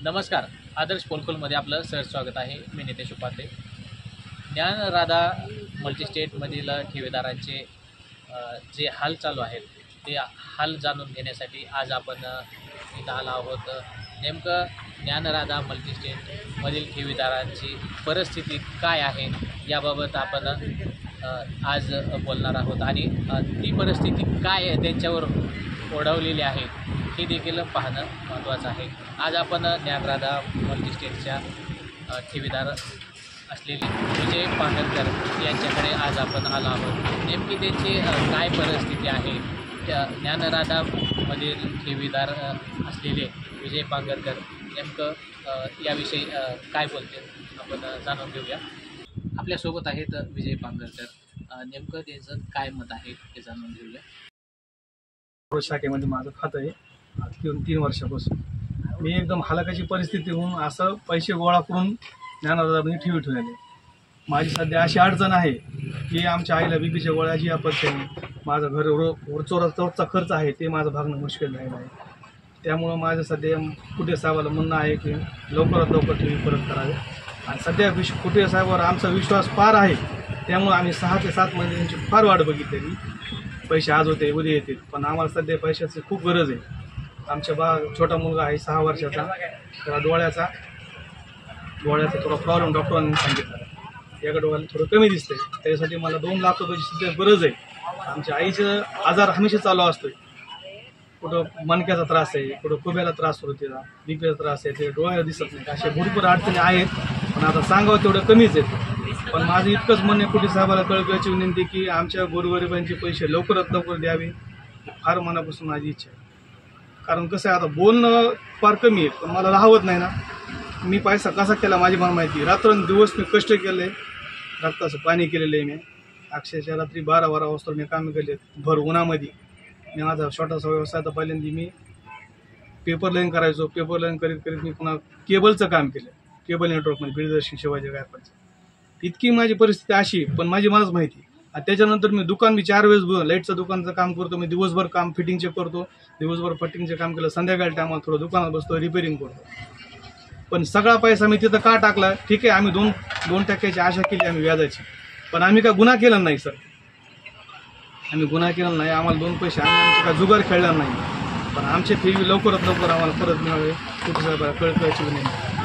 नमस्कार. आदर्श पोलखोलमध्ये आपलं सहर्ष स्वागत आहे. मी नितेश उपाध्ये. ज्ञानराधा मल्टीस्टेटमधील ठेवीदारांचे जे हाल चालू आहेत ते हाल जाणून घेण्यासाठी आज आपण इथं आलो आहोत. नेमकं ज्ञानराधा मल्टीस्टेटमधील ठेवीदारांची परिस्थिती काय आहे याबाबत आपण आज बोलणार आहोत आणि ती परिस्थिती काय त्यांच्यावर ओढवलेली आहे हे देखील पाहणं महत्त्वाचं आहे. आज आपण ज्ञानराधा मल्टीस्टेटच्या ठेवीदार असलेले विजय पांगरकर यांच्याकडे आज आपण आलो आहोत. नेमकी त्यांची काय परिस्थिती आहे, त्या ज्ञानराधामधील ठेवीदार असलेले विजय पांगरकर नेमकं याविषयी काय बोलते आपण जाणून घेऊया. आपल्यासोबत आहेत विजय पांगरकर. नेमकं त्यांचं काय मत आहे ते जाणून घेऊया. शाखेमध्ये माझं खातं आहे 3 वर्षापासून. मी एकदम हलाखीची परिस्थिती होऊन असं पैसे गोळा करून ज्ञानराधामध्ये ठेवले. माझी सध्या अशी अडचण आहे की आमच्या आईला बीपीच्या गोळ्याची अपत्याने माझं घर रोजचा खर्च आहे ते माझं भागणं मुश्किल झालेलं आहे. त्यामुळं माझं सध्या कुटे साहेबाला म्हणणं आहे की लवकरात लवकर ठेवी परत करावे. आणि सध्या कुटे साहेबावर आमचा विश्वास फार आहे. त्यामुळं आम्ही 6 ते 7 महिने त्यांची फार वाट बघितलेली. पैसे आज होते उद्या येतील, पण आम्हाला सध्या पैशाची खूप गरज आहे. आमच्या छोटा मुलगा आहे 6 वर्षाचा. त्याला डोळ्याचा थोडा प्रॉब्लेम डॉक्टरांनी सांगितला. एका डोळ्याला थोडं कमी दिसतंय. त्यासाठी मला 2 लाख रुपयाची सध्या गरज आहे. आमच्या आईचं आजार हमेशा चालू असतोय. कुठं मणक्याचा त्रास आहे, कुठं खुब्याला त्रास होतो, तिला बीपीचा त्रास आहे, ते डोळ्याला दिसत नाही. अशा भरपूर अडचणी आहेत, पण आता सांगावं तेवढं कमीच आहेत. पण माझं इतकंच म्हणणे कुठे साहेबाला कळकळीची विनंती की आमच्या गोरगरिबांचे पैसे लवकरात लवकर द्यावे. फार मनापासून माझी इच्छा आहे. कारण कसं आहे, आता बोलणं फार कमी आहे, पण मला राहवत नाही ना. मी पैसा कसा केला माझी मला माहिती. रात्रंदिवस मी कष्ट केले, रक्ताचं पाणी केलेलं आहे. मी अक्षरशः रात्री 12 वाजता मी कामं केले भर उन्हामध्ये. मी माझा छोटासा व्यवसाय तर पहिल्यांदा मी पेपर लाईन करायचो. पेपर लाईन करीत करीत मी पुन्हा केबलचं काम केलं. केबल नेटवर्कमध्ये प्रियदर्शी शिवाजी गायकवाडचं. इतकी माझी परिस्थिती अशी, पण माझी मलाच माहिती. आणि त्याच्यानंतर मी दुकान 4 वेळेस लाईटचं दुकानचं काम करतो. मी दिवसभर काम फिटिंगचे करतो, दिवसभर फिटिंगचे काम केलं. संध्याकाळी टायमाला थोडं दुकानात बसतो, रिपेरिंग करतो. पण सगळा पैसा मी तिथं का टाकला? ठीक आहे, आम्ही 2% आशा केली आम्ही व्याजाची, पण आम्ही काय गुन्हा केला नाही सर. आम्ही गुन्हा केला नाही. आम्हाला 2 पैसे आमचा काय जुगार खेळला नाही. पण आमचे ठेवी लवकरात लवकर आम्हाला परत मिळावे कुठे साहेबाला कळकळायची विनंती.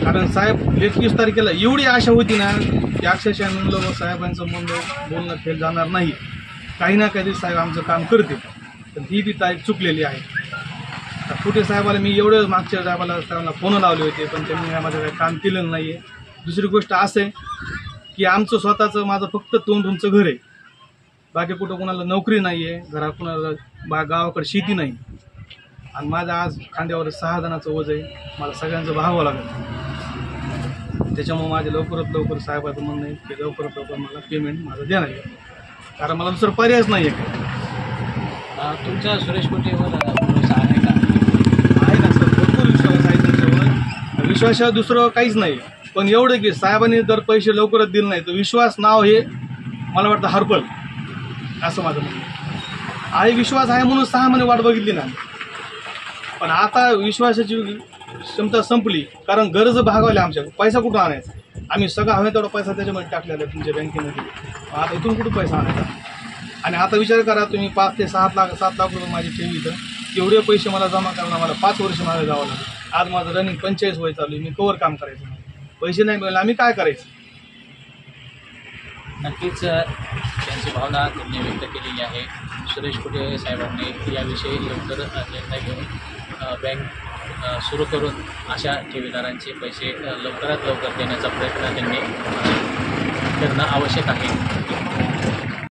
कारण साहेब 21 तारखेला एवढी आशा होती ना की अक्षरशः म्हणलं साहेबांचं बोलणं फेल जाणार नाही. काही ना काहीतरी साहेब आमचं काम करते. पण ही बी तारीख चुकलेली आहे. कुठे साहेबाला मी एवढं मागच्या साहेबांना फोन लावले होते, पण त्यांनी माझं काही काम केलं नाही आहे. दुसरी गोष्ट असं आहे की आमचं स्वतःचं माझं फक्त 2 रूमचं घर आहे. बाकी कुठं कोणाला नोकरी नाही आहे, घरा कुणाला गावाकडे शेती नाही. आणि माझं आज खांद्यावर 6 जणांचं ओझ आहे. मला सगळ्यांचं भागावं लागेल. त्याच्यामुळे माझे लवकरात लवकर साहेबाचं म्हणणं आहे की लवकरात लवकर मला पेमेंट माझं देणार आहे. कारण मला दुसरं पर्यायच नाही आहे. तुमचा सुरेश कुटेवर भरोसा आहे का? आहे ना सर, भरपूर विश्वास आहे त्यांच्यावर. विश्वासावर दुसरं काहीच नाही. पण एवढं की साहेबांनी जर पैसे लवकरच दिले नाही तर विश्वास नाव हे मला वाटतं हरपळ, असं माझं म्हणणं आहे. विश्वास आहे म्हणून 6 महिने वाट बघितली ना. पण आता विश्वासाची क्षमता संपली. कारण गरज भागवल्या आमच्या. पैसा कुठं आणायचा? आम्ही सगळा हवे तेवढा पैसा त्याच्यामध्ये टाकलेला आहे तुमच्या बँकेमध्ये. आता इथून कुठं पैसा आणायचा? आणि आता विचार करा तुम्ही 5 ते 7 लाख रुपये माझी ठेवी इथं. एवढे पैसे मला जमा करायला मला 5 वर्ष मागे जावं लागेल. आज माझं रनिंग 45 वय चालू आहे. मी कवर काम करायचं, पैसे नाही मिळाले आम्ही काय करायचं? नक्कीच त्यांची भावना त्यांनी व्यक्त केलेली आहे. सुरेश कुटे साहेबांनी याविषयी लवकर निर्णय घेऊन बँक सुरू करून अशा ठेवीदारांचे पैसे लवकरात लवकर देण्याचा प्रयत्न त्यांनी करणं आवश्यक आहे.